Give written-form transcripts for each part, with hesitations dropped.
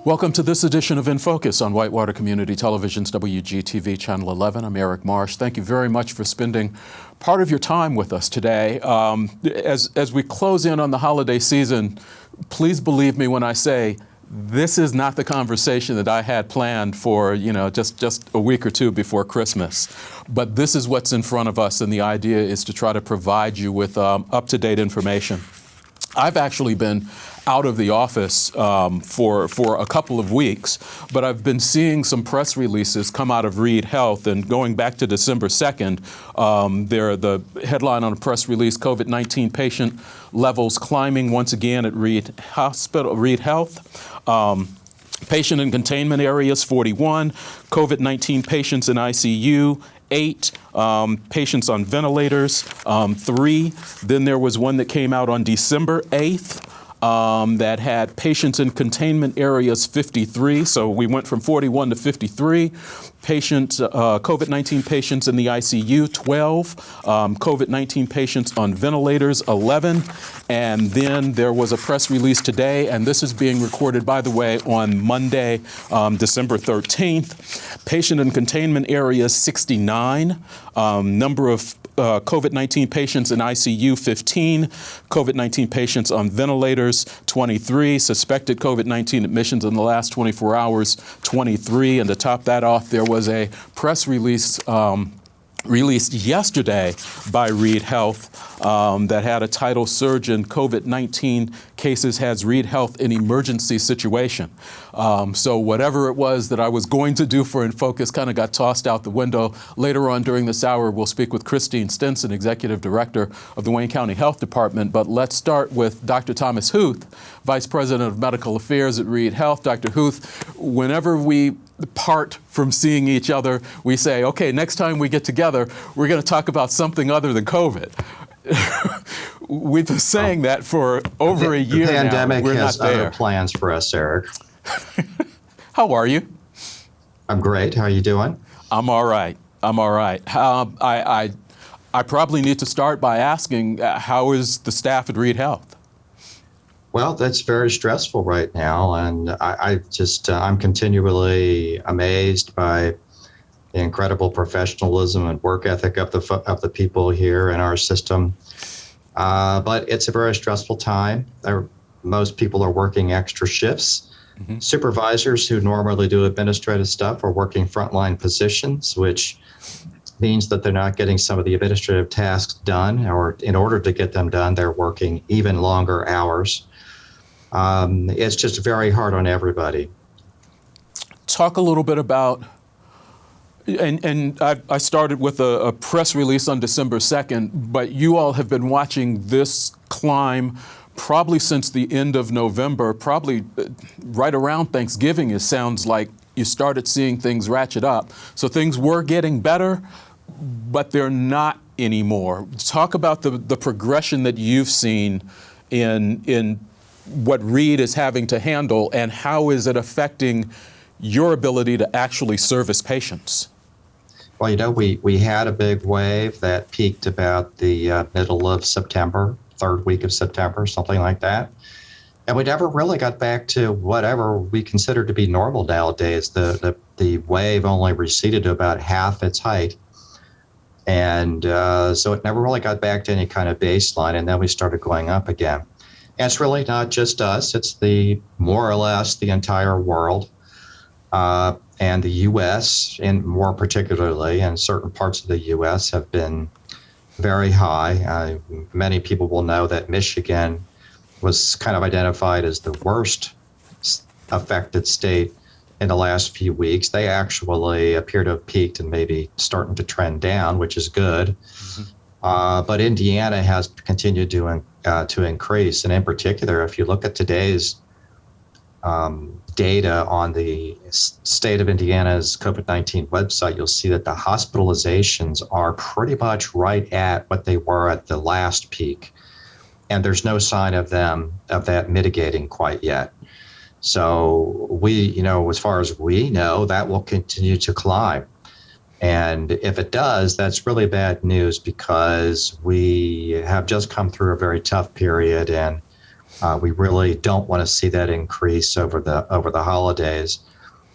Welcome to this edition of In Focus on Whitewater Community Television's WGTV Channel 11. I'm Eric Marsh. Thank you very much for spending part of your time with us today. As we close in on the holiday season, please believe me when I say this is not the conversation that I had planned for, just a week or two before Christmas. But this is what's in front of us, and the idea is to try to provide you with up-to-date information. I've actually been out of the office for a couple of weeks, but I've been seeing some press releases come out of Reid Health, and going back to December 2nd, the headline on a press release, COVID-19 patient levels climbing once again at Reid Health. Patient in containment areas, 41. COVID-19 patients in ICU, 8. Patients on ventilators, 3. Then there was one that came out on December 8th that had patients in containment areas, 53. So we went from 41 to 53. COVID-19 patients in the ICU, 12. COVID-19 patients on ventilators, 11. And then there was a press release today, and this is being recorded, by the way, on Monday, December 13th. Patient in containment areas, 69. Number of COVID-19 patients in ICU, 15. COVID-19 patients on ventilators, 23. Suspected COVID-19 admissions in the last 24 hours, 23. And to top that off, there was a press release released yesterday by Reid Health that had a title, Surge in COVID-19 cases has Reid Health in emergency situation. So whatever it was that I was going to do for In Focus kind of got tossed out the window. Later on during this hour, we'll speak with Stinson, Executive Director of the Wayne County Health Department. But let's start with Dr. Thomas Huth, Vice President of Medical Affairs at Reid Health. Dr. Huth, whenever we part from seeing each other, we say, okay, next time we get together, we're going to talk about something other than COVID. We've been saying that for over a year now. The pandemic We're has not there. other plans for us, Eric. How are you? I'm great. How are you doing? I'm all right. I probably need to start by asking, how is the staff at Reid Health? Well, that's very stressful right now, and I'm continually amazed by the incredible professionalism and work ethic of the people here in our system. But it's a very stressful time. Most people are working extra shifts. Mm-hmm. Supervisors who normally do administrative stuff are working frontline positions, which means that they're not getting some of the administrative tasks done, or in order to get them done, they're working even longer hours. It's just very hard on everybody. Talk a little bit about, and I started with a press release on December 2nd, but you all have been watching this climb probably since the end of November, probably right around Thanksgiving. It sounds like you started seeing things ratchet up. So things were getting better, but they're not anymore. Talk about the progression that you've seen in what Reid is having to handle, and how is it affecting your ability to actually service patients? Well, we had a big wave that peaked about the middle of September, third week of September, something like that. And we never really got back to whatever we consider to be normal nowadays. The wave only receded to about half its height. And so it never really got back to any kind of baseline, and then we started going up again. And it's really not just us, it's more or less the entire world, and the U.S., and more particularly in certain parts of the U.S. have been very high. Many people will know that Michigan was kind of identified as the worst affected state in the last few weeks. They actually appear to have peaked and maybe starting to trend down, which is good. Mm-hmm. But Indiana has continued to increase. And in particular, if you look at today's data on the state of Indiana's COVID-19 website, you'll see that the hospitalizations are pretty much right at what they were at the last peak. And there's no sign of that mitigating quite yet. So as far as we know, that will continue to climb. And if it does, that's really bad news, because we have just come through a very tough period, and We really don't want to see that increase over the holidays.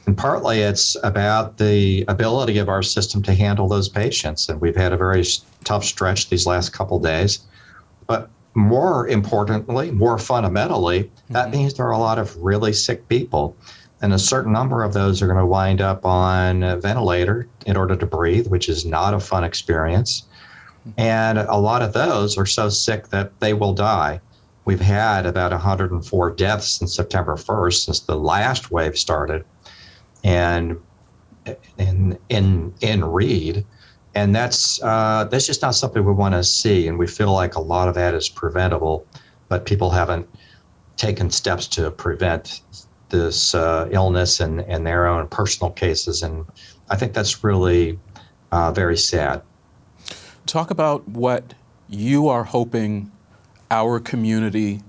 And partly it's about the ability of our system to handle those patients. And we've had a very tough stretch these last couple days. But more importantly, more fundamentally, that means there are a lot of really sick people. And a certain number of those are going to wind up on a ventilator in order to breathe, which is not a fun experience. And a lot of those are so sick that they will die. We've had about 104 deaths since September 1st, since the last wave started, and in Reid. And that's just not something we want to see. And we feel like a lot of that is preventable, but people haven't taken steps to prevent this illness and their own personal cases. And I think that's really very sad. Talk about what you are hoping our community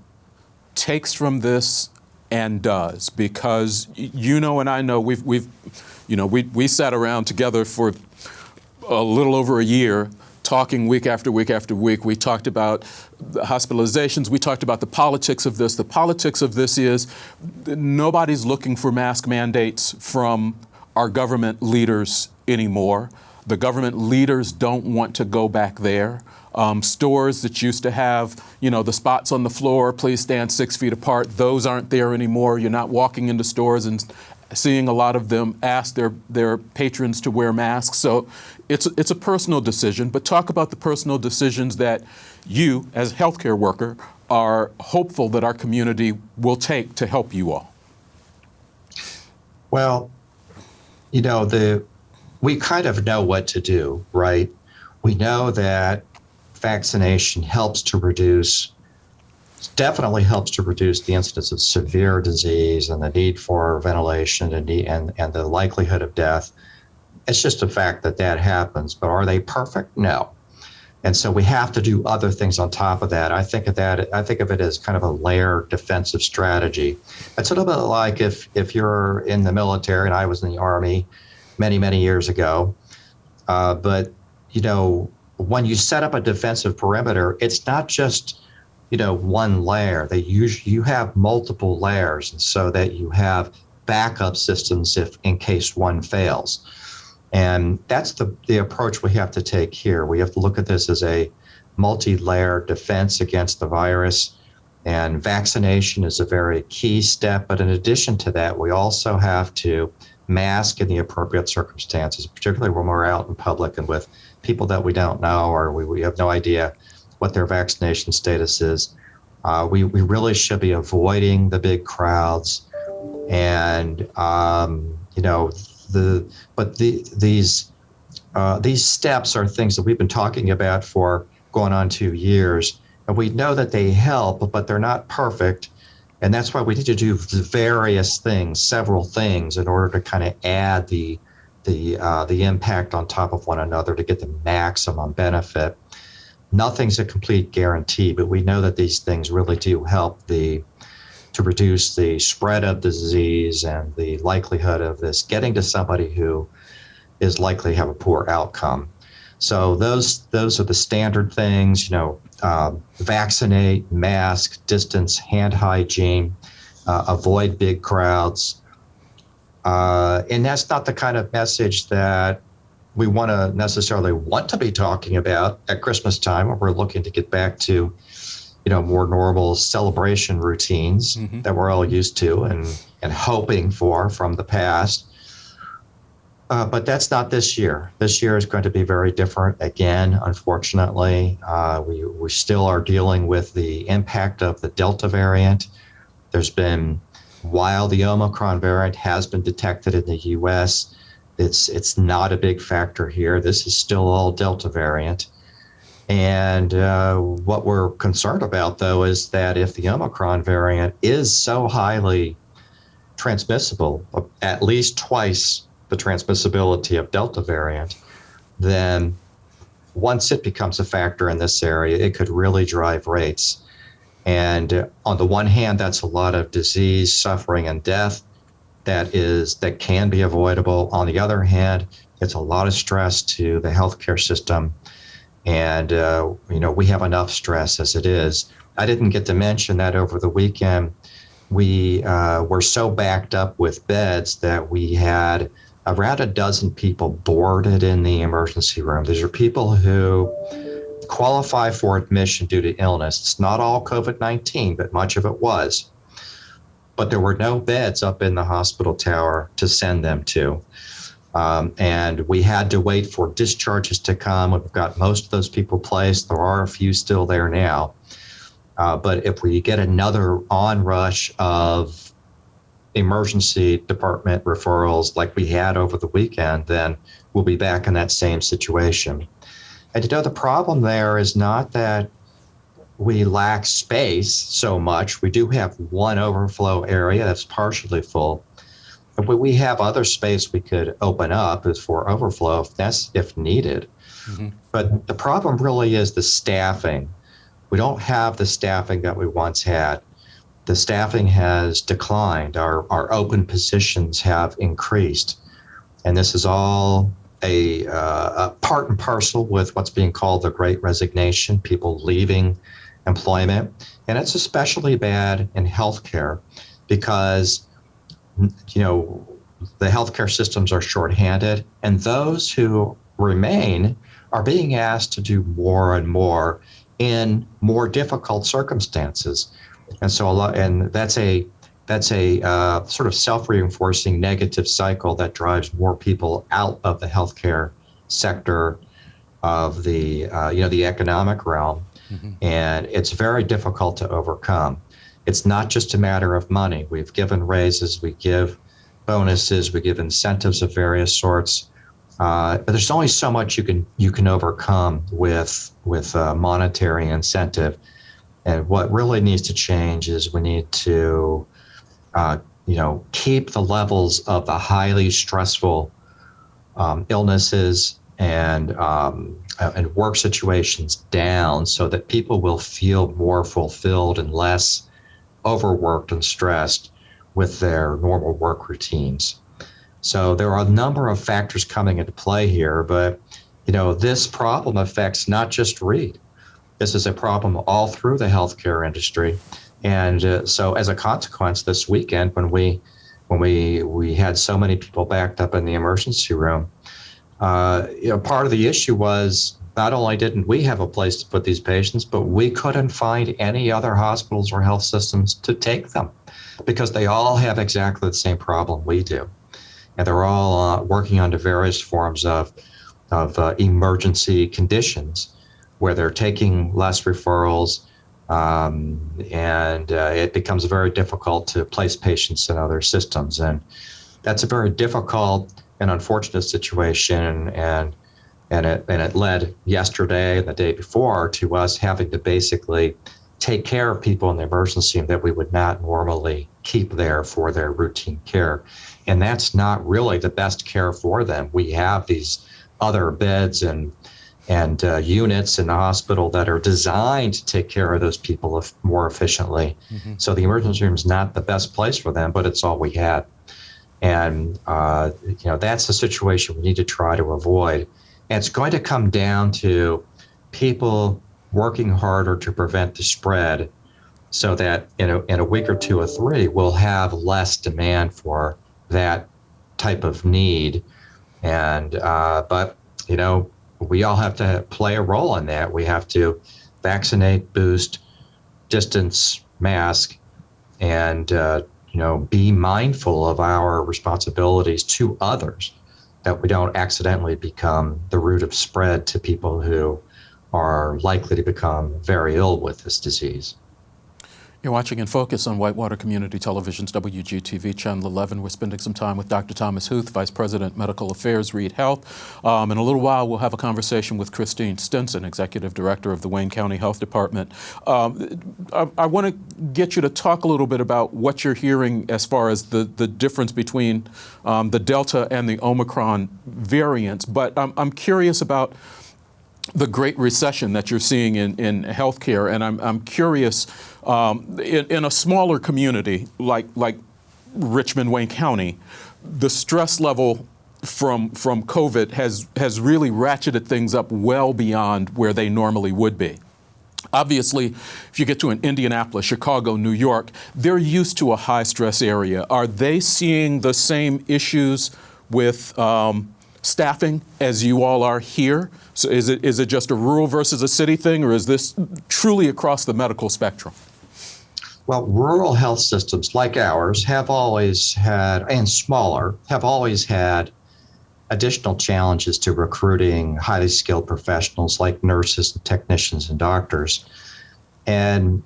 takes from this and does, because you know and I know we sat around together for a little over a year talking week after week after week. We talked about the hospitalizations. We talked about the politics of this. The politics of this is nobody's looking for mask mandates from our government leaders anymore. The government leaders don't want to go back there. Stores that used to have, the spots on the floor, please stand 6 feet apart, those aren't there anymore. You're not walking into stores and seeing a lot of them ask their patrons to wear masks. So it's a personal decision, but talk about the personal decisions that you, as a healthcare worker, are hopeful that our community will take to help you all. Well, we kind of know what to do, right? We know that vaccination definitely helps to reduce the incidence of severe disease and the need for ventilation and the likelihood of death. It's just a fact that happens, but are they perfect? No. And so we have to do other things on top of that. I think of it as kind of a layered defensive strategy. It's a little bit like if you're in the military, and I was in the Army many, many years ago. But when you set up a defensive perimeter, it's not just, one layer. You have multiple layers, and so that you have backup systems in case one fails. And that's the approach we have to take here. We have to look at this as a multi-layer defense against the virus, and vaccination is a very key step. But in addition to that, we also have to mask in the appropriate circumstances, particularly when we're out in public and with people that we don't know, or we have no idea what their vaccination status is. We really should be avoiding the big crowds, and these steps are things that we've been talking about for going on 2 years, and we know that they help, but they're not perfect. And that's why we need to do various things, several things, in order to kind of add the impact on top of one another to get the maximum benefit. Nothing's a complete guarantee, but we know that these things really do help to reduce the spread of the disease and the likelihood of this getting to somebody who is likely to have a poor outcome. So those are the standard things, vaccinate, mask, distance, hand hygiene, avoid big crowds. And that's not the kind of message that we necessarily want to be talking about at Christmas time, when we're looking to get back to, more normal celebration routines that we're all used to and hoping for from the past. But that's not this year. This year is going to be very different again, unfortunately. We still are dealing with the impact of the Delta variant. While the Omicron variant has been detected in the U.S., it's not a big factor here. This is still all Delta variant. And what we're concerned about, though, is that if the Omicron variant is so highly transmissible, at least twice the transmissibility of Delta variant, then once it becomes a factor in this area, it could really drive rates. And on the one hand, that's a lot of disease, suffering, and death that can be avoidable. On the other hand, it's a lot of stress to the healthcare system. And, we have enough stress as it is. I didn't get to mention that over the weekend, we were so backed up with beds that we had around a dozen people boarded in the emergency room. These are people who qualify for admission due to illness. It's not all COVID-19, but much of it was. But there were no beds up in the hospital tower to send them to. And we had to wait for discharges to come. We've got most of those people placed. There are a few still there now. But if we get another onrush of emergency department referrals like we had over the weekend, then we'll be back in that same situation. And the problem there is not that we lack space so much. We do have one overflow area that's partially full, but we have other space we could open up as for overflow if needed. Mm-hmm. But the problem really is the staffing. We don't have the staffing that we once had. The staffing has declined. Our open positions have increased. And this is all a part and parcel with what's being called the Great Resignation, people leaving employment. And it's especially bad in healthcare because, the healthcare systems are shorthanded, and those who remain are being asked to do more and more in more difficult circumstances. And so that's a sort of self-reinforcing negative cycle that drives more people out of the healthcare sector of the the economic realm. Mm-hmm. And it's very difficult to overcome. It's not just a matter of money. We've given raises, we give bonuses, we give incentives of various sorts, but there's only so much you can overcome with monetary incentive. And what really needs to change is we need to keep the levels of the highly stressful illnesses and work situations down so that people will feel more fulfilled and less overworked and stressed with their normal work routines. So there are a number of factors coming into play here, but this problem affects not just Reid. This is a problem all through the healthcare industry. And so as a consequence, this weekend, when we had so many people backed up in the emergency room, part of the issue was not only didn't we have a place to put these patients, but we couldn't find any other hospitals or health systems to take them because they all have exactly the same problem we do. And they're all working under various forms of emergency conditions where they're taking less referrals, and it becomes very difficult to place patients in other systems. And that's a very difficult and unfortunate situation. And it led yesterday and the day before to us having to basically take care of people in the emergency room that we would not normally keep there for their routine care. And that's not really the best care for them. We have these other beds and units in the hospital that are designed to take care of those people more efficiently. Mm-hmm. So the emergency room is not the best place for them, but it's all we had. And that's the situation we need to try to avoid. And it's going to come down to people working harder to prevent the spread so that in a week or two or three, we'll have less demand for that type of need. And but we all have to play a role in that. We have to vaccinate, boost, distance, mask, and be mindful of our responsibilities to others, that we don't accidentally become the root of spread to people who are likely to become very ill with this disease. You're watching In Focus on Whitewater Community Television's WGTV Channel 11. We're spending some time with Dr. Thomas Huth, Vice President, Medical Affairs, Reid Health. In a little while, we'll have a conversation with Christine Stinson, Executive Director of the Wayne County Health Department. I want to get you to talk a little bit about what you're hearing as far as the difference between the Delta and the Omicron variants. But I'm curious about the Great Recession that you're seeing in healthcare, and I'm curious, in a smaller community like Richmond, Wayne County, the stress level from COVID has really ratcheted things up well beyond where they normally would be. Obviously, if you get to an Indianapolis, Chicago, New York, they're used to a high-stress area. Are they seeing the same issues with staffing as you all are here? So is it just a rural versus a city thing, or is this truly across the medical spectrum? Well, rural health systems like ours have always had, and smaller, have always had additional challenges to recruiting highly skilled professionals like nurses and technicians and doctors. And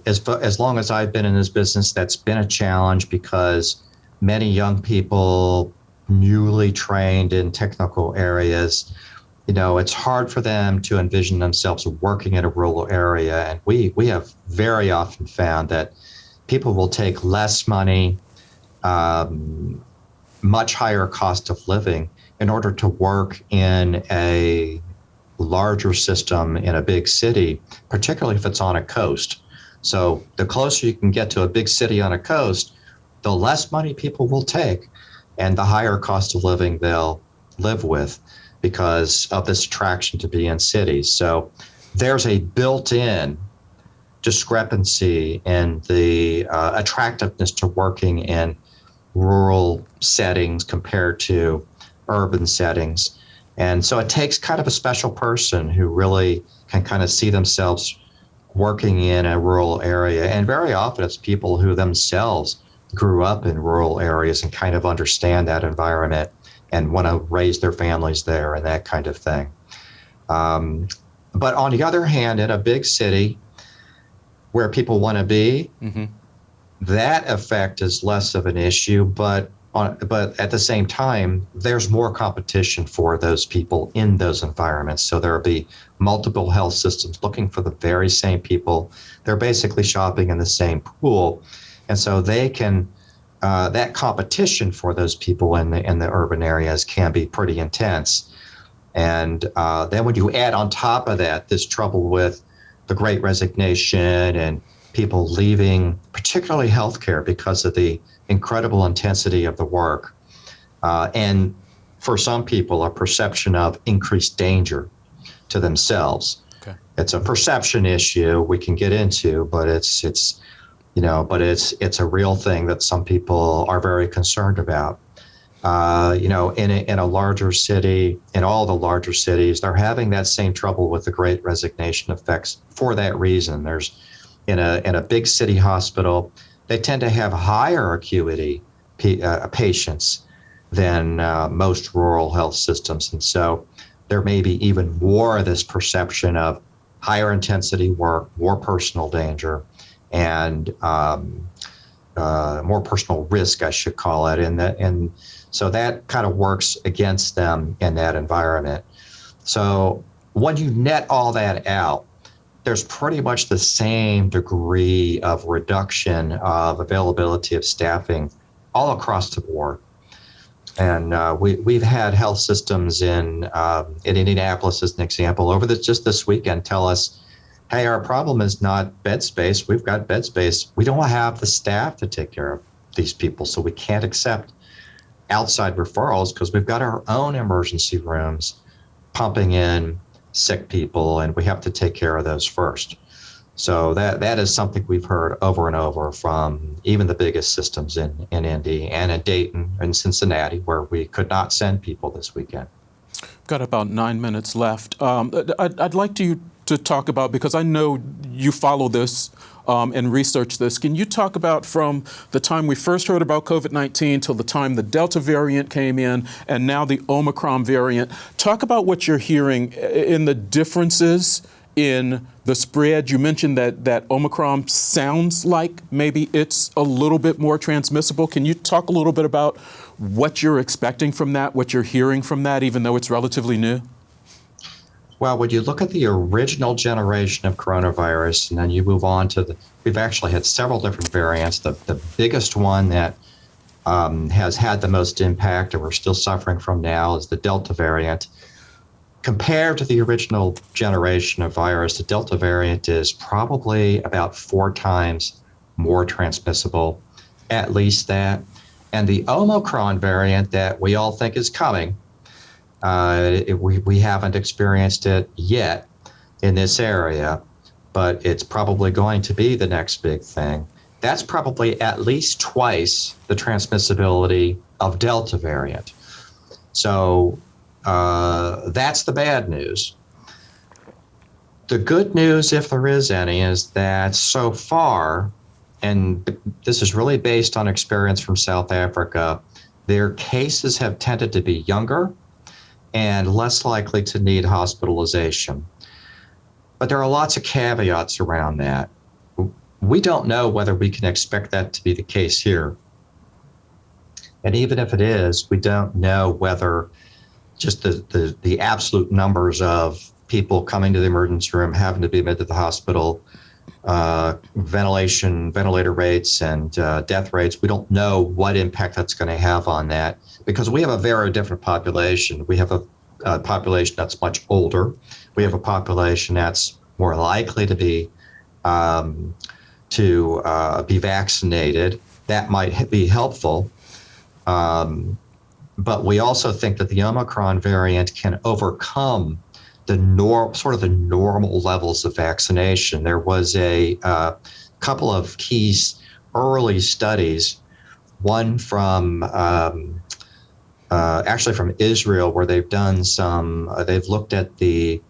as long as I've been in this business, that's been a challenge because many young people, newly trained in technical areas, it's hard for them to envision themselves working in a rural area. And we have very often found that people will take less money, much higher cost of living in order to work in a larger system in a big city, particularly if it's on a coast. So the closer you can get to a big city on a coast, the less money people will take and the higher cost of living they'll live with because of this attraction to be in cities. So there's a built-in discrepancy in the attractiveness to working in rural settings compared to urban settings. And so it takes kind of a special person who really can kind of see themselves working in a rural area. And very often it's people who themselves grew up in rural areas and kind of understand that environment and want to raise their families there and that kind of thing. But on the other hand, in a big city where people want to be, that effect is less of an issue, but at the same time, there's more competition for those people in those environments. So there'll be multiple health systems looking for the very same people. They're basically shopping in the same pool. And so they can, that competition for those people in the urban areas can be pretty intense. And then when you add on top of that, this trouble with the Great Resignation and people leaving, particularly healthcare, because of the incredible intensity of the work. And for some people, a perception of increased danger to themselves. Okay. It's a perception issue we can get into, but it's a real thing that some people are very concerned about. In a larger city, in all the larger cities, they're having that same trouble with the Great Resignation effects for that reason. There's in a big city hospital, they tend to have higher acuity patients than most rural health systems. And so there may be even more of this perception of higher intensity work, more personal danger, and more personal risk, I should call it. And so that kind of works against them in that environment. So when you net all that out, there's pretty much the same degree of reduction of availability of staffing all across the board. And we've had health systems in Indianapolis, as an example, just this weekend tell us, hey, our problem is not bed space. We've got bed space. We don't have the staff to take care of these people, so we can't accept outside referrals because we've got our own emergency rooms pumping in sick people, and we have to take care of those first. So that is something we've heard over and over from even the biggest systems in Indy and in Dayton and Cincinnati, where we could not send people this weekend. Got about 9 minutes left. I'd like you to talk about, because I know you follow this and research this. Can you talk about from the time we first heard about COVID-19 till the time the Delta variant came in and now the Omicron variant? Talk about what you're hearing in the differences in the spread. You mentioned that Omicron sounds like maybe it's a little bit more transmissible. Can you talk a little bit about what you're expecting from that, what you're hearing from that, even though it's relatively new? Well, when you look at the original generation of coronavirus, and then you move on to we've actually had several different variants. The biggest one that has had the most impact, and we're still suffering from now, is the Delta variant. Compared to the original generation of virus, the Delta variant is probably about 4 times more transmissible, at least that. And the Omicron variant that we all think is coming, we haven't experienced it yet. in this area, but it's probably going to be the next big thing. That's probably at least twice the transmissibility of Delta variant. So that's the bad news. The good news, if there is any, is that so far, and this is really based on experience from South Africa, their cases have tended to be younger and less likely to need hospitalization. But there are lots of caveats around that. We don't know whether we can expect that to be the case here. And even if it is, we don't know whether just the absolute numbers of people coming to the emergency room, having to be admitted to the hospital, ventilator rates and death rates, we don't know what impact that's going to have on that, because we have a very different population. We have a population that's much older. We have a population that's more likely to be vaccinated. That might be helpful. But we also think that the Omicron variant can overcome the normal levels of vaccination. There was a couple of key early studies, one from actually from Israel, where they've done they've looked at the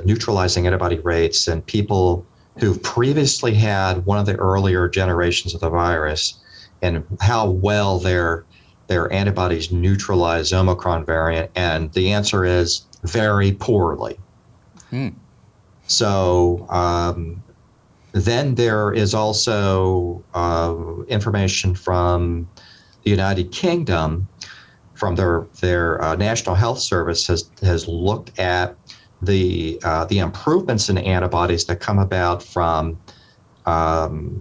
neutralizing antibody rates and people who've previously had one of the earlier generations of the virus and how well their antibodies neutralize Omicron variant, and the answer is very poorly. So then there is also information from the United Kingdom, from their National Health Service has looked at the improvements in antibodies that come about from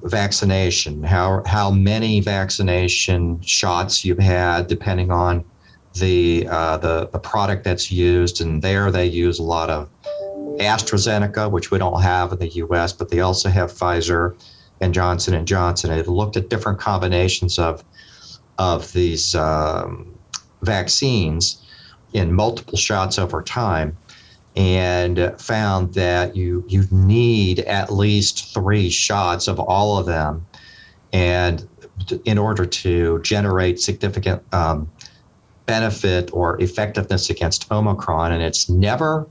vaccination, how many vaccination shots you've had, depending on the product that's used. And there they use a lot of AstraZeneca, which we don't have in the U.S., but they also have Pfizer and Johnson & Johnson. They've looked at different combinations of these vaccines in multiple shots over time, and found that you need at least 3 shots of all of them, and in order to generate significant benefit or effectiveness against Omicron. And it's never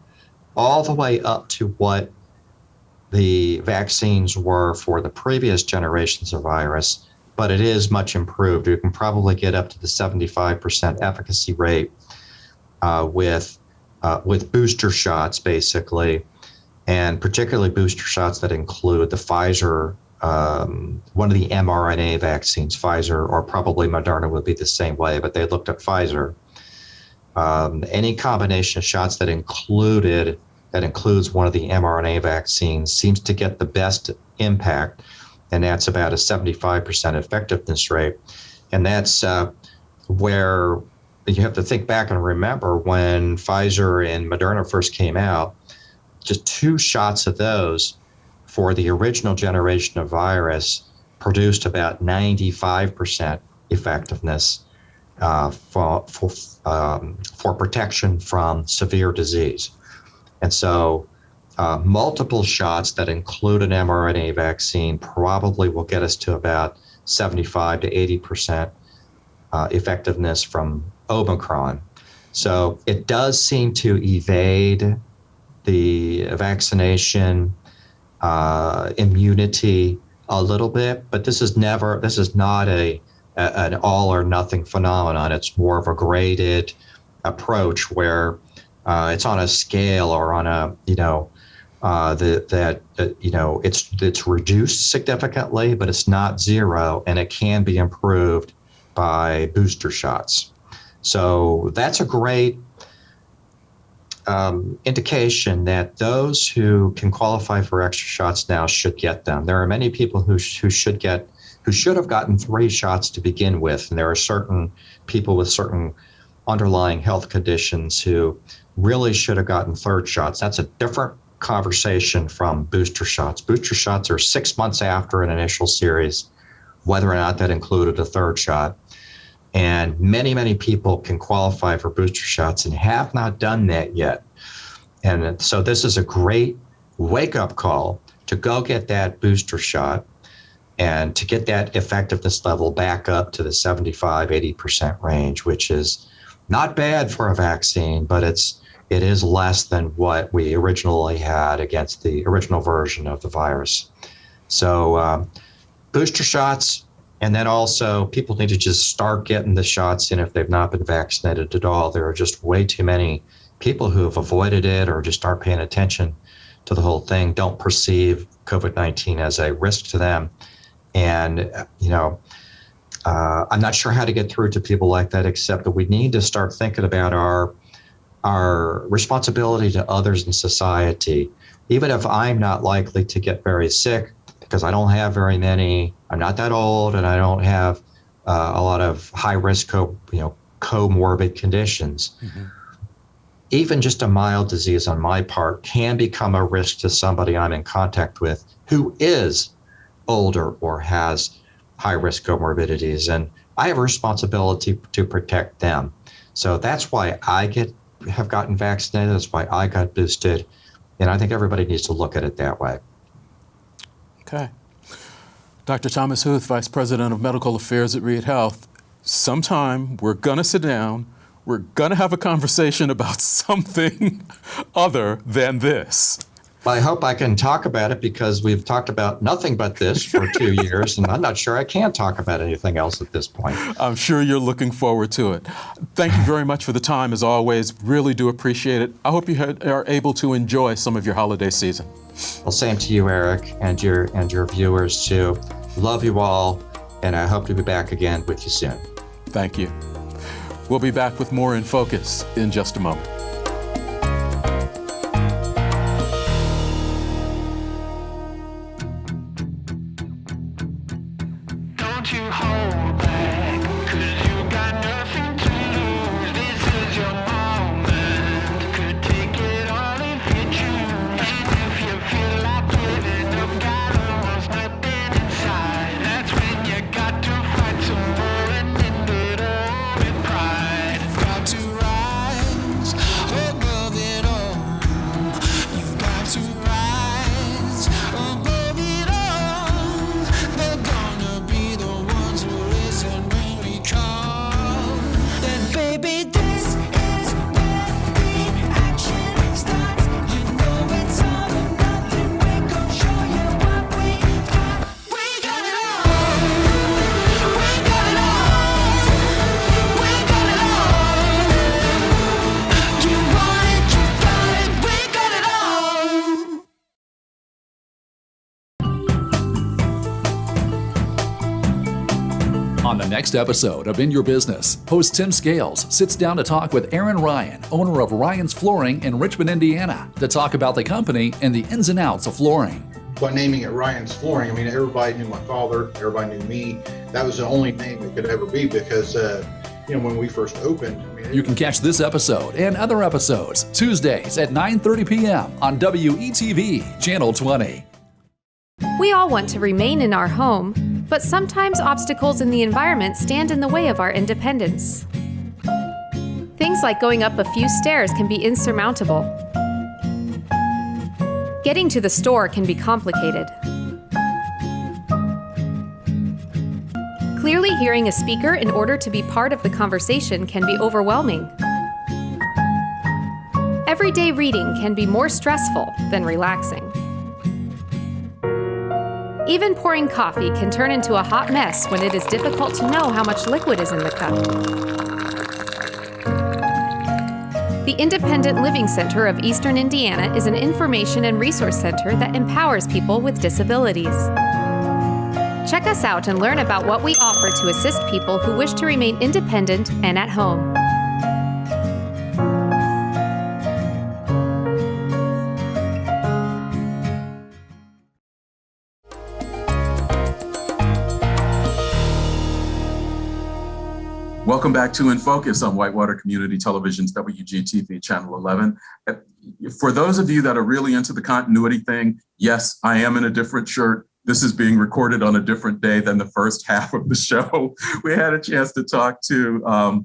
all the way up to what the vaccines were for the previous generations of virus, but it is much improved. You can probably get up to the 75% efficacy rate with booster shots, basically, and particularly booster shots that include the Pfizer, one of the mRNA vaccines, Pfizer, or probably Moderna would be the same way, but they looked at Pfizer. Any combination of shots that includes one of the mRNA vaccines seems to get the best impact, and that's about a 75% effectiveness rate. And that's where you have to think back and remember when Pfizer and Moderna first came out, just 2 shots of those for the original generation of virus produced about 95% effectiveness for protection from severe disease. And so multiple shots that include an mRNA vaccine probably will get us to about 75 to 80% effectiveness from Omicron. So it does seem to evade the vaccination immunity a little bit, but this is not an all or nothing phenomenon. It's more of a graded approach where it's on a scale or on a, it's reduced significantly, but it's not zero, and it can be improved by booster shots. So that's a great indication that those who can qualify for extra shots now should get them. There are many people who should have gotten 3 shots to begin with, and there are certain people with certain underlying health conditions who really should have gotten 3rd shots. That's a different conversation from booster shots. Booster shots are 6 months after an initial series, whether or not that included a 3rd shot. And many, many people can qualify for booster shots and have not done that yet. And so this is a great wake-up call to go get that booster shot and to get that effectiveness level back up to the 75, 80% range, which is not bad for a vaccine, but it is less than what we originally had against the original version of the virus. So booster shots, and then also people need to just start getting the shots in if they've not been vaccinated at all. There are just way too many people who have avoided it or just aren't paying attention to the whole thing, don't perceive COVID-19 as a risk to them. And, I'm not sure how to get through to people like that, except that we need to start thinking about our responsibility to others in society. Even if I'm not likely to get very sick because I don't have very many, I'm not that old, and I don't have a lot of high-risk comorbid conditions. Mm-hmm. Even just a mild disease on my part can become a risk to somebody I'm in contact with who is older or has high-risk comorbidities, and I have a responsibility to protect them. So that's why I have gotten vaccinated. That's why I got boosted, and I think everybody needs to look at it that way. Okay. Dr. Thomas Huth, Vice President of Medical Affairs at Reid Health. Sometime we're going to sit down, we're going to have a conversation about something other than this. I hope I can talk about it, because we've talked about nothing but this for 2 years, and I'm not sure I can talk about anything else at this point. I'm sure you're looking forward to it. Thank you very much for the time, as always. Really do appreciate it. I hope you are able to enjoy some of your holiday season. Well, same to you, Eric, and your viewers too. Love you all, and I hope to be back again with you soon. Thank you. We'll be back with more In Focus in just a moment. On the next episode of In Your Business, host Tim Scales sits down to talk with Aaron Ryan, owner of Ryan's Flooring in Richmond, Indiana, to talk about the company and the ins and outs of flooring. By naming it Ryan's Flooring, I mean, everybody knew my father, everybody knew me. That was the only name it could ever be, because, when we first opened. You can catch this episode and other episodes Tuesdays at 9:30 p.m. on WETV Channel 20. We all want to remain in our home, but sometimes obstacles in the environment stand in the way of our independence. Things like going up a few stairs can be insurmountable. Getting to the store can be complicated. Clearly hearing a speaker in order to be part of the conversation can be overwhelming. Everyday reading can be more stressful than relaxing. Even pouring coffee can turn into a hot mess when it is difficult to know how much liquid is in the cup. The Independent Living Center of Eastern Indiana is an information and resource center that empowers people with disabilities. Check us out and learn about what we offer to assist people who wish to remain independent and at home. Welcome back to In Focus on Whitewater Community Television's WGTV Channel 11. For those of you that are really into the continuity thing, yes, I am in a different shirt. This is being recorded on a different day than the first half of the show. We had a chance to talk to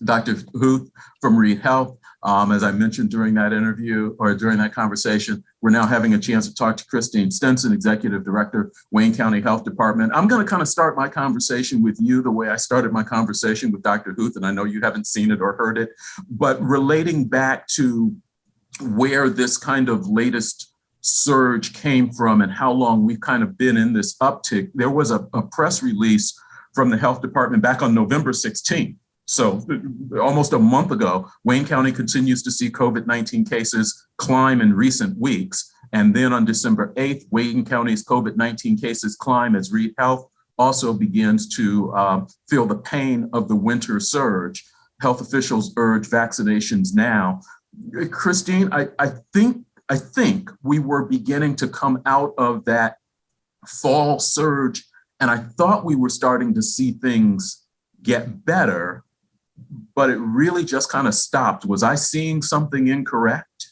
Dr. Huth from Reid Health. As I mentioned during that interview or during that conversation, we're now having a chance to talk to Christine Stinson, Executive Director, Wayne County Health Department. I'm going to kind of start my conversation with you the way I started my conversation with Dr. Huth, and I know you haven't seen it or heard it, but relating back to where this kind of latest surge came from and how long we've kind of been in this uptick. There was a press release from the health department back on November 16th. So almost a month ago, Wayne County continues to see COVID-19 cases climb in recent weeks. And then on December 8th, Wayne County's COVID-19 cases climb as Reid Health also begins to feel the pain of the winter surge. Health officials urge vaccinations now. Christine, I think we were beginning to come out of that fall surge, and I thought we were starting to see things get better, but it really just kind of stopped. Was I seeing something incorrect?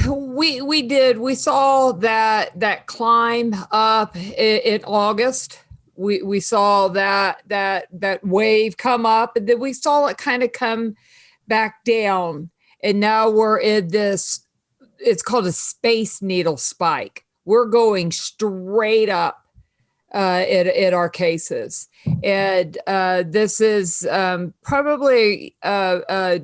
We did. We saw that climb up in August. We saw that wave come up, and then we saw it kind of come back down. And now we're in this, it's called a space needle spike. We're going straight up in our cases. And this is probably a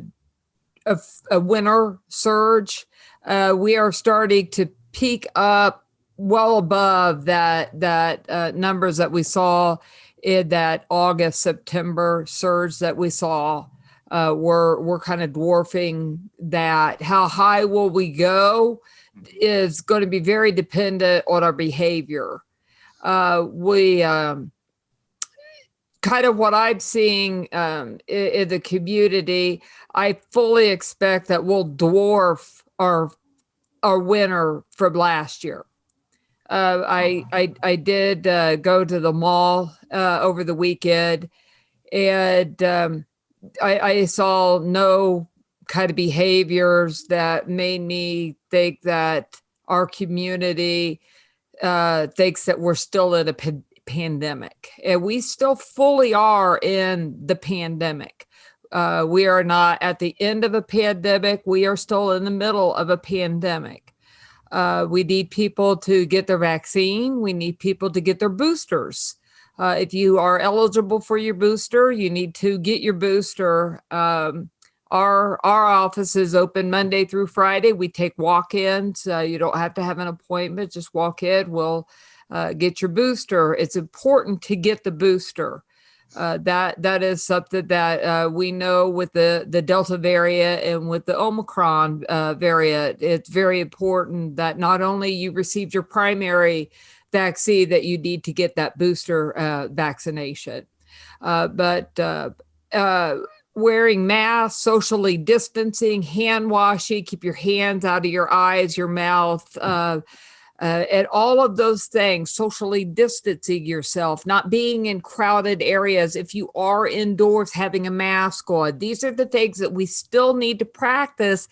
winter surge. We are starting to peak up well above that numbers that we saw in that August, September surge that we saw. We're kind of dwarfing that. How high will we go is going to be very dependent on our behavior. We kind of what I'm seeing in the community, I fully expect that we'll dwarf our winter from last year. I did go to the mall over the weekend, and I saw no kind of behaviors that made me think that our community thinks that we're still in a pandemic. And we still fully are in the pandemic. We are not at the end of a pandemic. We are still in the middle of a pandemic. We need people to get their vaccine. We need people to get their boosters. If you are eligible for your booster, you need to get your booster. Our office is open Monday through Friday. We take walk-ins. You don't have to have an appointment. Just walk in. We'll get your booster. It's important to get the booster. That is something that we know with the Delta variant and with the Omicron variant. It's very important that not only you received your primary vaccine, that you need to get that booster vaccination. But wearing masks, socially distancing, hand washing, keep your hands out of your eyes, your mouth, and all of those things, socially distancing yourself, not being in crowded areas. If you are indoors, having a mask on. These are the things that we still need to practice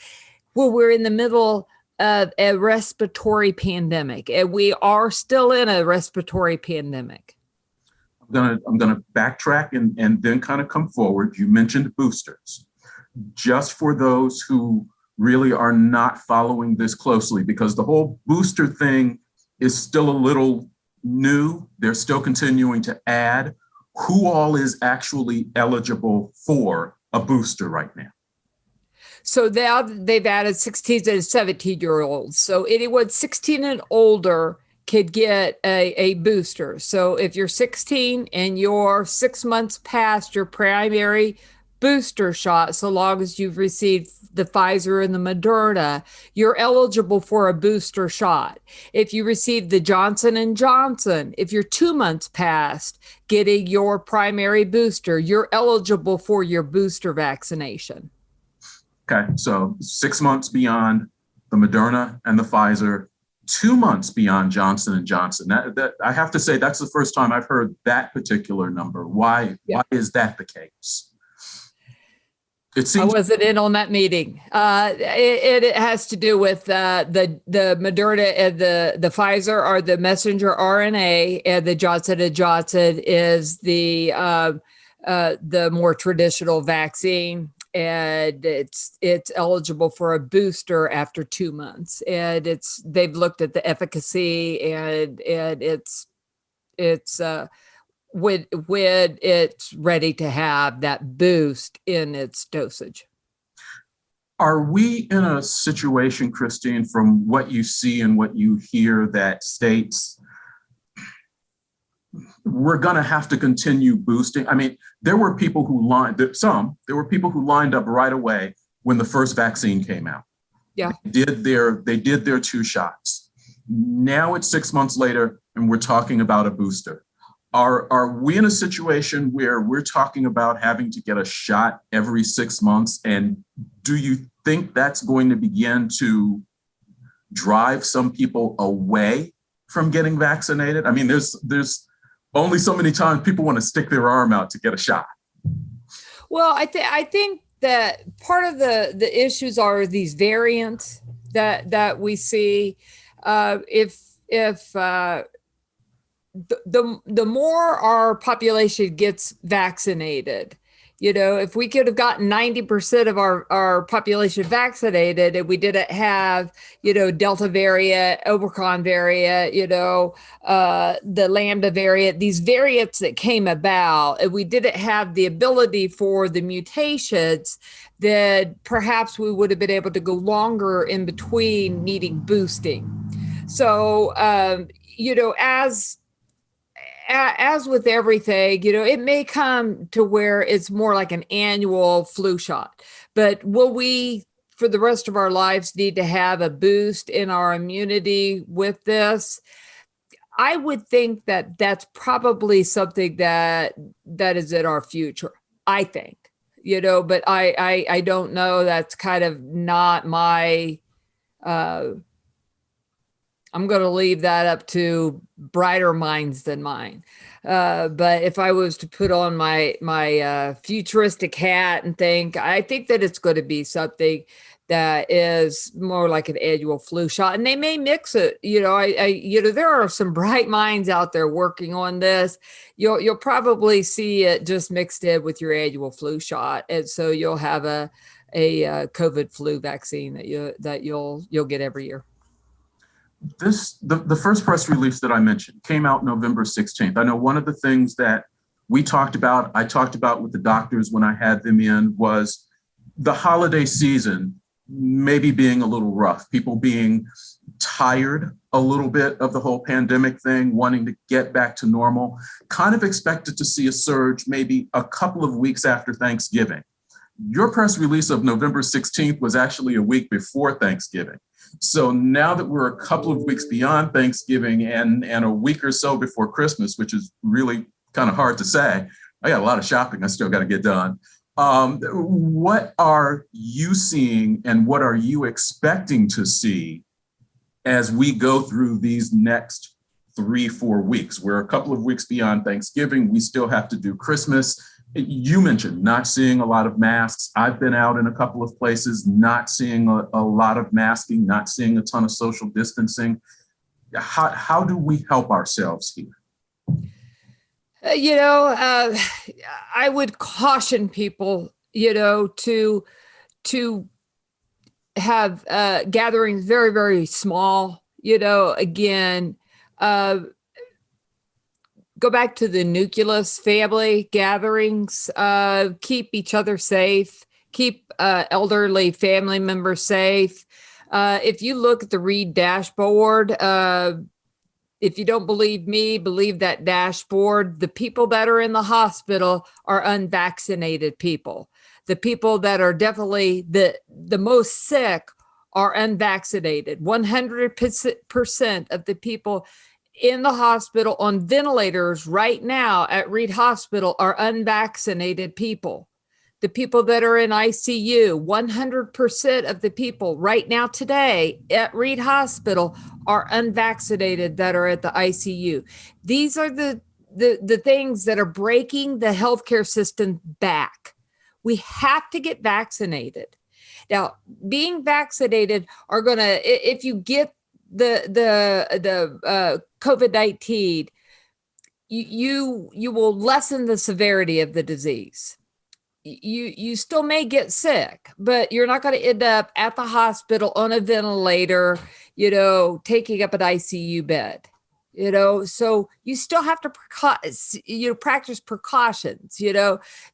when we're in the middle of a respiratory pandemic. And we are still in a respiratory pandemic. I'm gonna backtrack and then kind of come forward. You mentioned boosters. Just for those who really are not following this closely, because the whole booster thing is still a little new. They're still continuing to add. Who all is actually eligible for a booster right now? So now they've added 16 and 17-year-olds. So anyone 16 and older could get a booster. So if you're 16 and you're 6 months past your primary booster shot, so long as you've received the Pfizer and the Moderna, you're eligible for a booster shot. If you receive the Johnson & Johnson, if you're 2 months past getting your primary booster, you're eligible for your booster vaccination. Okay, so 6 months beyond the Moderna and the Pfizer, 2 months beyond Johnson & Johnson. That I have to say, that's the first time I've heard that particular number. Why is that the case? It seems I wasn't in on that meeting. It has to do with the Moderna and the Pfizer are the messenger RNA, and the Johnson & Johnson is the more traditional vaccine. and it's eligible for a booster after 2 months, and they've looked at the efficacy, and it's when it's ready to have that boost in its dosage. Are we in a situation, Christine, from what you see and what you hear, that states we're going to have to continue boosting? I mean, there were people who lined up right away when the first vaccine came out. Yeah. They did their 2 shots. Now it's 6 months later and we're talking about a booster. Are we in a situation where we're talking about having to get a shot every 6 months? And do you think that's going to begin to drive some people away from getting vaccinated? I mean, there's only so many times people want to stick their arm out to get a shot. Well, I think that part of the issues are these variants that we see. The more our population gets vaccinated, if we could have gotten 90% of our population vaccinated, and we didn't have, Delta variant, Omicron variant, the Lambda variant, these variants that came about, and we didn't have the ability for the mutations, then perhaps we would have been able to go longer in between needing boosting. So, as with everything, it may come to where it's more like an annual flu shot, but will we, for the rest of our lives, need to have a boost in our immunity with this? I would think that that's probably something that is in our future, I think, but I don't know. That's kind of not my, I'm going to leave that up to brighter minds than mine. But if I was to put on my futuristic hat and I think that it's going to be something that is more like an annual flu shot, and they may mix it. There are some bright minds out there working on this. You'll probably see it just mixed in with your annual flu shot, and so you'll have a COVID flu vaccine that you'll get every year. The first press release that I mentioned came out November 16th. I know one of the things that I talked about with the doctors when I had them in, was the holiday season maybe being a little rough, people being tired a little bit of the whole pandemic thing, wanting to get back to normal, kind of expected to see a surge maybe a couple of weeks after Thanksgiving. Your press release of November 16th was actually a week before Thanksgiving. So now that we're a couple of weeks beyond Thanksgiving and a week or so before Christmas, which is really kind of hard to say, I got a lot of shopping I still got to get done. What are you seeing and what are you expecting to see as we go through these next 3-4 weeks? We're a couple of weeks beyond Thanksgiving. We still have to do Christmas. You mentioned not seeing a lot of masks. I've been out in a couple of places, not seeing a lot of masking, not seeing a ton of social distancing. How do we help ourselves here? I would caution people, to have gatherings very, very small, again, go back to the nucleus family gatherings, keep each other safe, keep elderly family members safe. If you look at the Reid dashboard, if you don't believe me, believe that dashboard. The people that are in the hospital are unvaccinated people. The people that are definitely the most sick are unvaccinated. 100% of the people in the hospital on ventilators right now at Reid Hospital are unvaccinated people. The people that are in ICU, 100% of the people right now today at Reid Hospital are unvaccinated that are at the ICU. These are the things that are breaking the healthcare system back. We have to get vaccinated. Now, being vaccinated are going to, if you get the COVID-19, you will lessen the severity of the disease. you still may get sick, but you're not going to end up at the hospital on a ventilator, taking up an ICU bed. So you still have to practice precautions.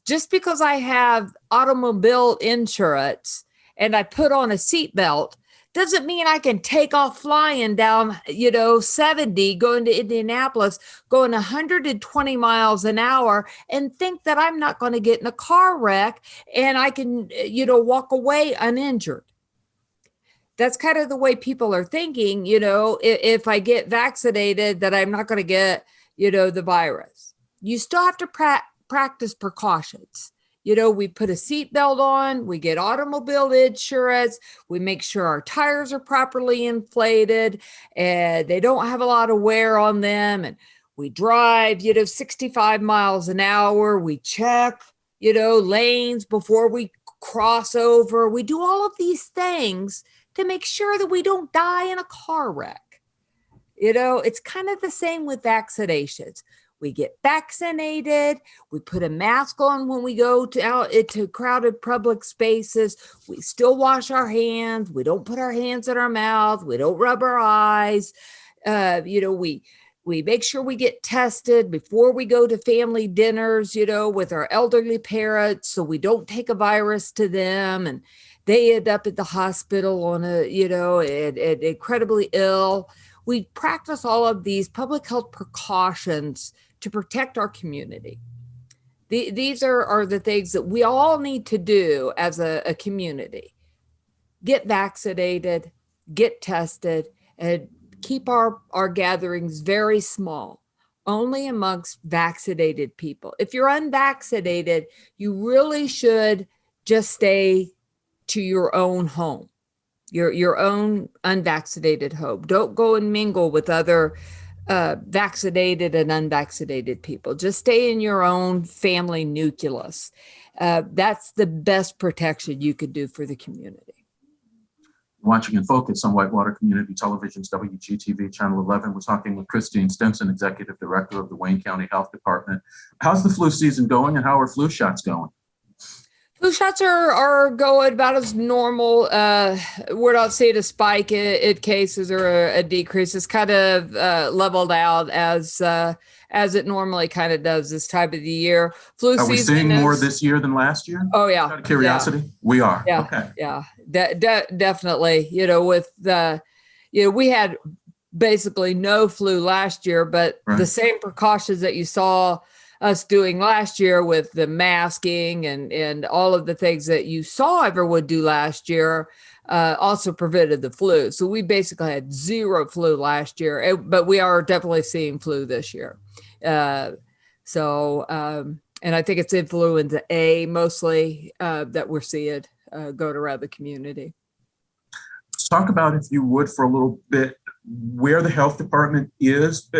Just because I have automobile insurance and I put on a seatbelt doesn't mean I can take off flying down 70 going to Indianapolis, going 120 miles an hour, and think that I'm not going to get in a car wreck and I can walk away uninjured. That's kind of the way people are thinking, if I get vaccinated, that I'm not going to get, the virus. You still have to practice precautions. We put a seatbelt on, we get automobile insurance, we make sure our tires are properly inflated and they don't have a lot of wear on them. And we drive, 65 miles an hour. We check, lanes before we cross over. We do all of these things to make sure that we don't die in a car wreck. It's kind of the same with vaccinations. We get vaccinated. We put a mask on when we go out into crowded public spaces. We still wash our hands. We don't put our hands in our mouth. We don't rub our eyes. We make sure we get tested before we go to family dinners, with our elderly parents, so we don't take a virus to them and they end up at the hospital on incredibly ill. We practice all of these public health precautions to protect our community. These are the things that we all need to do as a community. Get vaccinated, get tested, and keep our gatherings very small, only amongst vaccinated people. If you're unvaccinated, you really should just stay to your own home, your own unvaccinated home. Don't go and mingle with other vaccinated and unvaccinated people. Just stay in your own family nucleus. That's the best protection you could do for the community. Watching in focus on Whitewater Community Television's WGTV Channel 11, we're talking with Christine Stinson, Executive Director of the Wayne County Health Department. How's the flu season going and how are flu shots going? Flu shots are going about as normal. We're not seeing a spike in cases or a decrease. It's kind of leveled out as it normally kind of does this time of the year. Flu Are we season seeing more this year than last year? Oh yeah. Out of curiosity, we are. Yeah. Okay. Yeah. Definitely. With we had basically no flu last year, but Right. the same precautions that you saw us doing last year with the masking and all of the things that you saw everyone do last year also prevented the flu. So we basically had zero flu last year, but we are definitely seeing flu this year. And I think it's influenza A mostly that we're seeing going around the community. Let's talk about, if you would, for a little bit, where the health department is,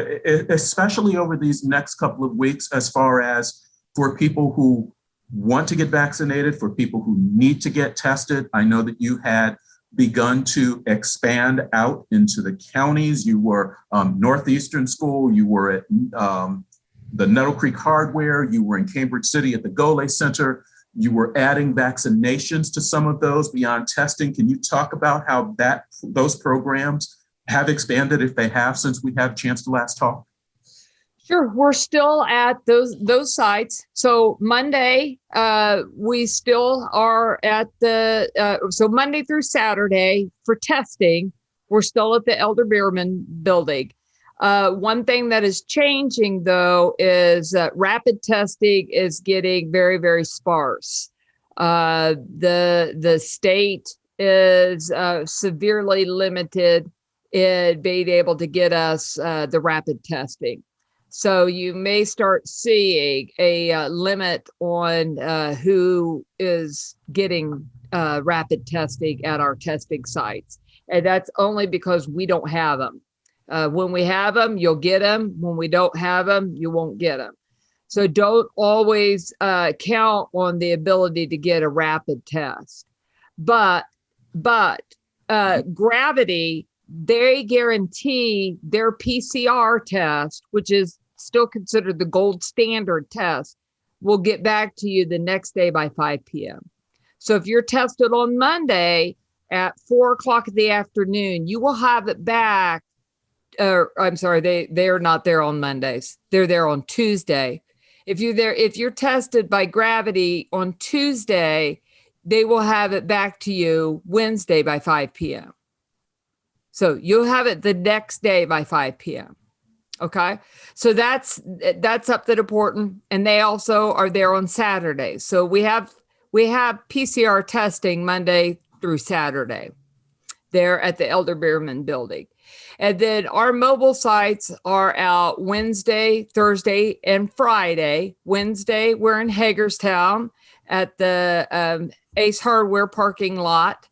especially over these next couple of weeks, as far as for people who want to get vaccinated, for people who need to get tested. I know that you had begun to expand out into the counties. You were Northeastern School, you were at the Nettle Creek Hardware, you were in Cambridge City at the Gole Center. You were adding vaccinations to some of those beyond testing. Can you talk about how those programs have expanded, if they have, since we had a chance to last talk? Sure. We're still at those sites. So Monday, we still are at so Monday through Saturday for testing, we're still at the Elder Beerman building. One thing that is changing, though, is rapid testing is getting very, very sparse. The state is severely limited in being able to get us the rapid testing. So you may start seeing a limit on who is getting rapid testing at our testing sites. And that's only because we don't have them. When we have them, you'll get them. When we don't have them, you won't get them. So don't always count on the ability to get a rapid test. But Gravity, they guarantee their PCR test, which is still considered the gold standard test, will get back to you the next day by 5 p.m. So if you're tested on Monday at 4:00 in the afternoon, you will have it back. I'm sorry, they're not there on Mondays. They're there on Tuesday. If you're tested by Gravity on Tuesday, they will have it back to you Wednesday by 5 p.m. So you'll have it the next day by 5 p.m. Okay. So that's up to the department. And they also are there on Saturdays. So we have PCR testing Monday through Saturday there at the Elder Beerman building. And then our mobile sites are out Wednesday, Thursday, and Friday. Wednesday, we're in Hagerstown at the Ace Hardware parking lot.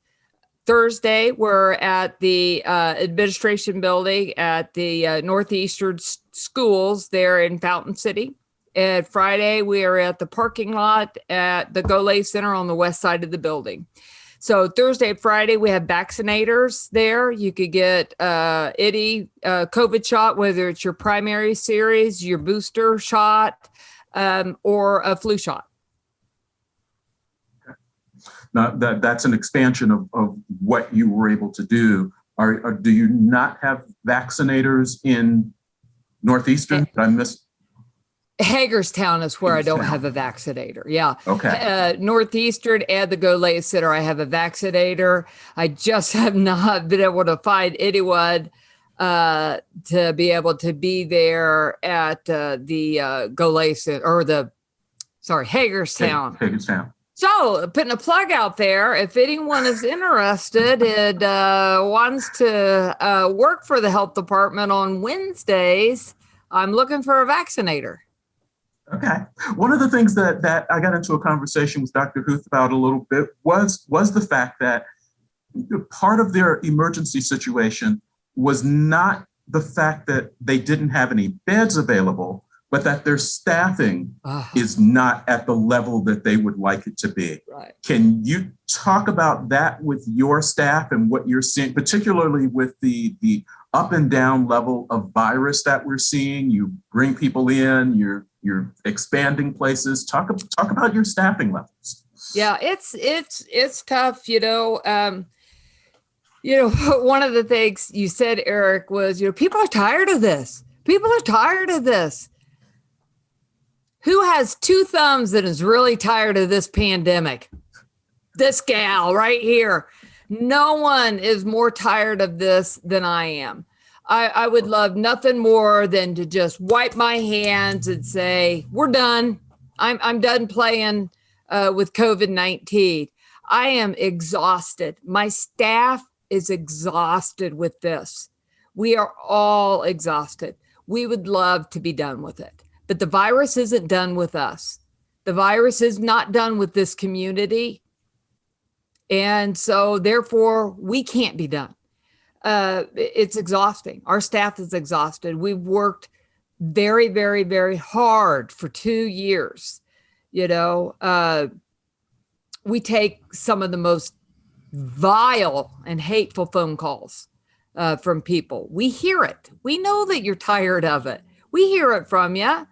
Thursday, we're at the administration building at the Northeastern Schools there in Fountain City. And Friday, we are at the parking lot at the Golay Center on the west side of the building. So Thursday, Friday, we have vaccinators there. You could get any COVID shot, whether it's your primary series, your booster shot, or a flu shot. Now, that's an expansion of what you were able to do. Do you not have vaccinators in Northeastern? Did I miss? Hagerstown is where I don't have a vaccinator. Yeah. Okay. Northeastern and the Golay Center, I have a vaccinator. I just have not been able to find anyone to be able to be there at the Golay Center or Hagerstown. Hagerstown. So putting a plug out there, if anyone is interested and wants to work for the health department on Wednesdays, I'm looking for a vaccinator. Okay. One of the things that I got into a conversation with Dr. Huth about a little bit was the fact that part of their emergency situation was not the fact that they didn't have any beds available, but that their staffing is not at the level that they would like it to be. Right. Can you talk about that with your staff and what you're seeing, particularly with the up and down level of virus that we're seeing? You bring people in, you're expanding places. Talk about your staffing levels. Yeah, it's tough. One of the things you said, Eric, was, people are tired of this. People are tired of this. Who has two thumbs and is really tired of this pandemic? This gal right here. No one is more tired of this than I am. I would love nothing more than to just wipe my hands and say, we're done. I'm done playing with COVID-19. I am exhausted. My staff is exhausted with this. We are all exhausted. We would love to be done with it. But the virus isn't done with us. The virus is not done with this community. And so therefore, we can't be done. It's exhausting. Our staff is exhausted. We've worked very, very, very hard for 2 years. We take some of the most vile and hateful phone calls from people. We hear it. We know that you're tired of it. We hear it from you,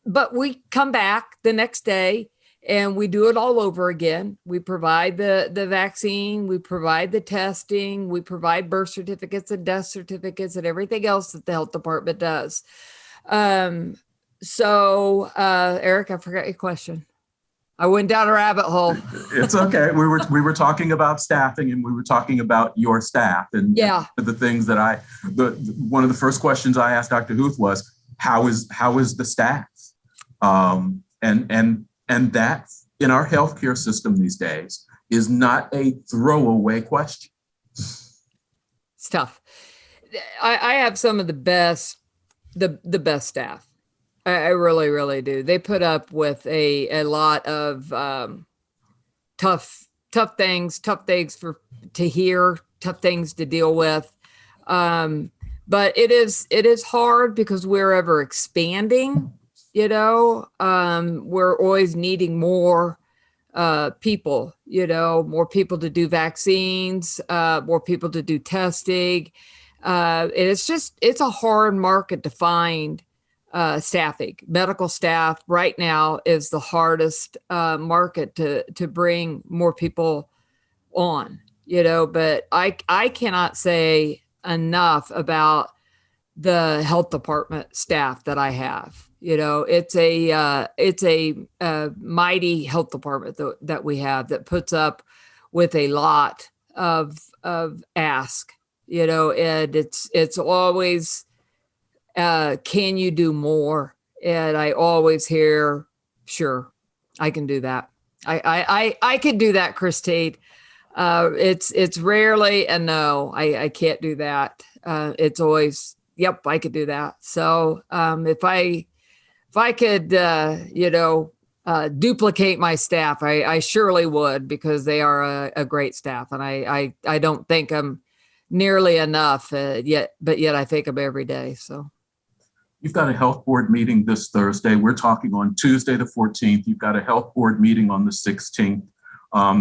but we come back the next day and we do it all over again. We provide the vaccine, we provide the testing, we provide birth certificates and death certificates and everything else that the health department does. Eric, I forgot your question. I went down a rabbit hole. It's okay. We were talking about staffing, and we were talking about your staff, and the things that one of the first questions I asked Dr. Huth was, how is the staff? And that in our healthcare system these days is not a throwaway question. It's tough. I have some of the best staff. I really, really do. They put up with a lot of tough things to hear, tough things to deal with. But it is hard because we're ever expanding. We're always needing more people. More people to do vaccines, more people to do testing. It's a hard market to find staffing. Medical staff right now is the hardest market to bring more people on, but I cannot say enough about the health department staff that I have. It's a mighty health department that we have that puts up with a lot of ask, and it's always, can you do more? And I always hear, sure, I can do that. I can do that, Christine. It's rarely a no, I can't do that. It's always, yep, I could do that. So if I could, duplicate my staff, I surely would, because they are a great staff, and I don't think I'm nearly enough yet, but yet I think them every day. So. You've got a health board meeting this Thursday. We're talking on Tuesday, the 14th. You've got a health board meeting on the 16th.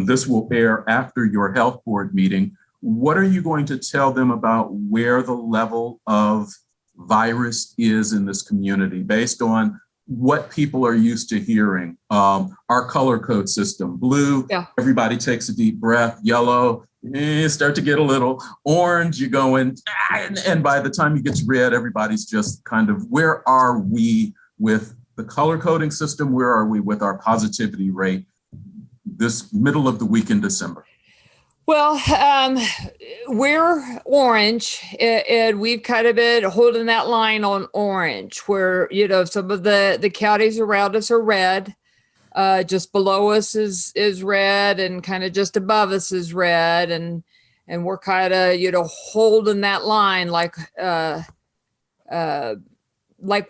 This will air after your health board meeting. What are you going to tell them about where the level of virus is in this community based on what people are used to hearing? Our color code system: blue, yeah, everybody takes a deep breath; yellow, start to get a little; orange, you go in, and by the time it gets red, everybody's just kind of, where are we with the color coding system? Where are we with our positivity rate this middle of the week in December? Well, we're orange, and we've kind of been holding that line on orange, where, some of the counties around us are red. Just below us is red, and kind of just above us is red. And we're kind of, holding that line like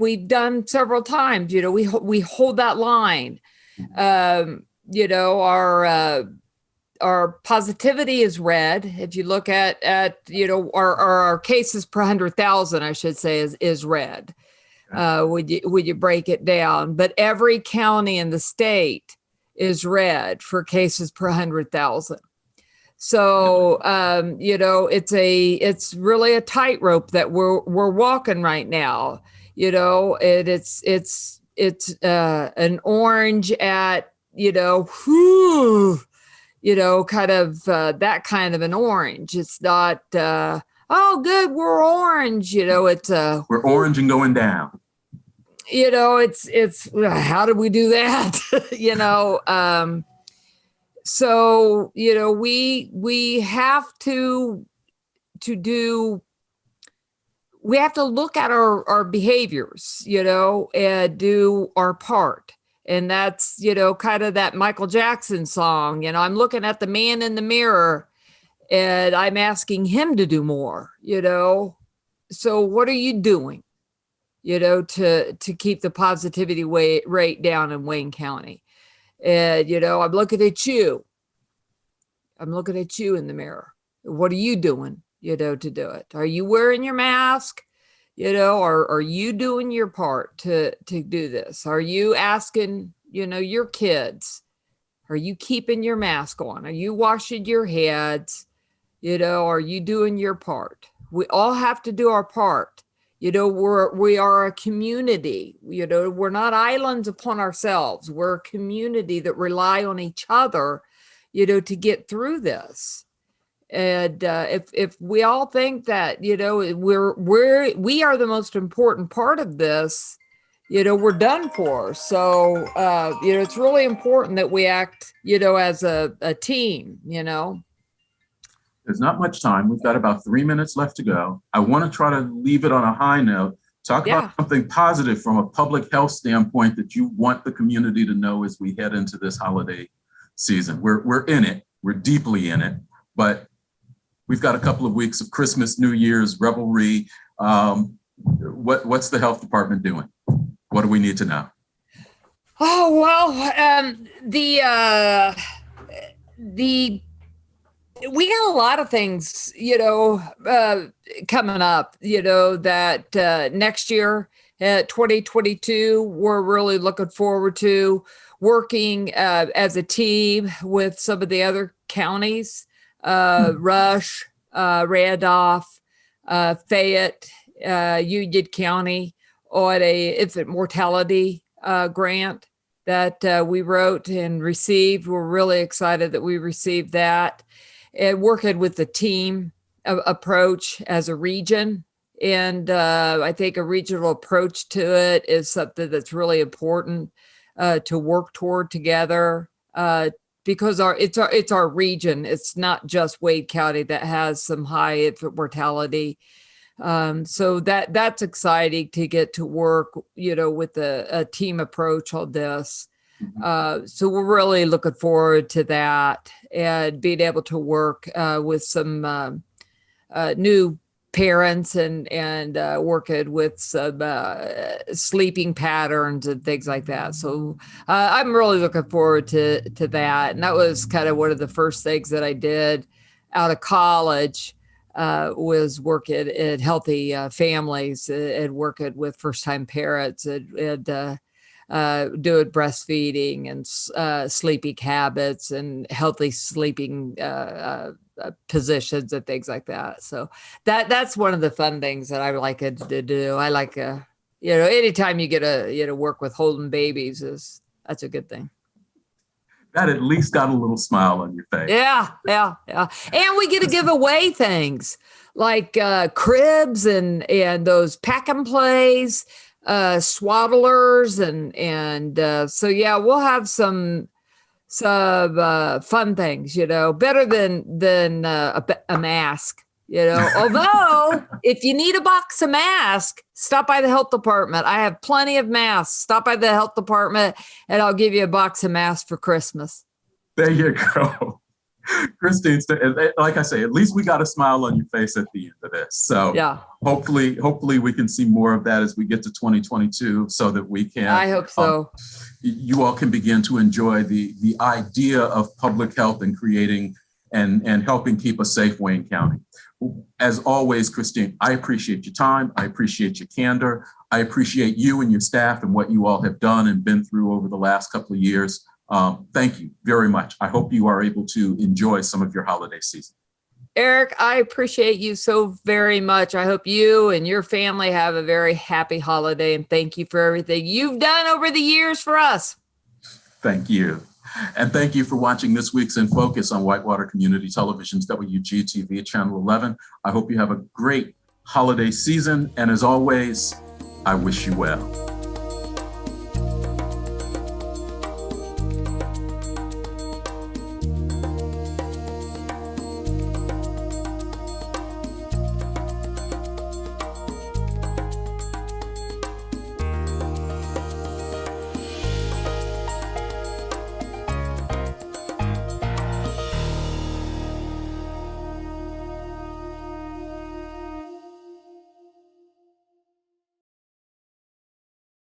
we've done several times. We hold that line. Our positivity is red. If you look at our cases per 100,000, I should say, is red. Would you break it down? But every county in the state is red for cases per 100,000. So it's really a tightrope that we're walking right now. It's an orange at kind of that kind of an orange. It's not, oh, good, we're orange. It's we're orange and going down. It's how do we do that? So we have to look at our behaviors, and do our part. And that's, kind of that Michael Jackson song, I'm looking at the man in the mirror and I'm asking him to do more, So what are you doing, to keep the positivity rate down in Wayne County? And, I'm looking at you. I'm looking at you in the mirror. What are you doing, to do it? Are you wearing your mask? Are you doing your part to do this? Are you asking, your kids, are you keeping your mask on? Are you washing your heads? Are you doing your part? We all have to do our part. We are a community. We're not islands upon ourselves. We're a community that rely on each other, to get through this. And if we all think that, we are the most important part of this, we're done for. So, it's really important that we act, as a team, There's not much time. We've got about 3 minutes left to go. I want to try to leave it on a high note. Talk about something positive from a public health standpoint that you want the community to know as we head into this holiday season. We're in it. We're deeply in it. But we've got a couple of weeks of Christmas, New Year's, revelry. What's the health department doing? What do we need to know? Oh, well, we got a lot of things, coming up, that next year, 2022, we're really looking forward to working as a team with some of the other counties, Rush, Randolph, Fayette, Union County, on a infant mortality grant that we wrote and received. We're really excited that we received that. And working with the team approach as a region. And I think a regional approach to it is something that's really important to work toward together because it's our region. It's not just Wade County that has some high infant mortality. So that's exciting to get to work, with a team approach on this. So we're really looking forward to that and being able to work with some new parents and working with some sleeping patterns and things like that. So I'm really looking forward to that. And that was kind of one of the first things that I did out of college. Was working at healthy families and working with first-time parents and doing breastfeeding and sleeping habits and healthy sleeping positions and things like that. So that's one of the fun things that I like to do. I like, anytime you get to work with holding babies that's a good thing. That at least got a little smile on your face. Yeah. And we get to give away things like cribs and those pack and plays, swaddlers, and so yeah, we'll have some fun things, better than a mask. Although if you need a box of masks, stop by the health department. I have plenty of masks. Stop by the health department and I'll give you a box of masks for Christmas. There you go. Christine, like I say, at least we got a smile on your face at the end of this. So yeah, hopefully we can see more of that as we get to 2022 so that we can. I hope so. You all can begin to enjoy the idea of public health and creating and helping keep a safe Wayne County. As always, Christine, I appreciate your time. I appreciate your candor. I appreciate you and your staff and what you all have done and been through over the last couple of years. Thank you very much. I hope you are able to enjoy some of your holiday season. Eric, I appreciate you so very much. I hope you and your family have a very happy holiday, and thank you for everything you've done over the years for us. Thank you. And thank you for watching this week's In Focus on Whitewater Community Television's WGTV Channel 11. I hope you have a great holiday season. And as always, I wish you well.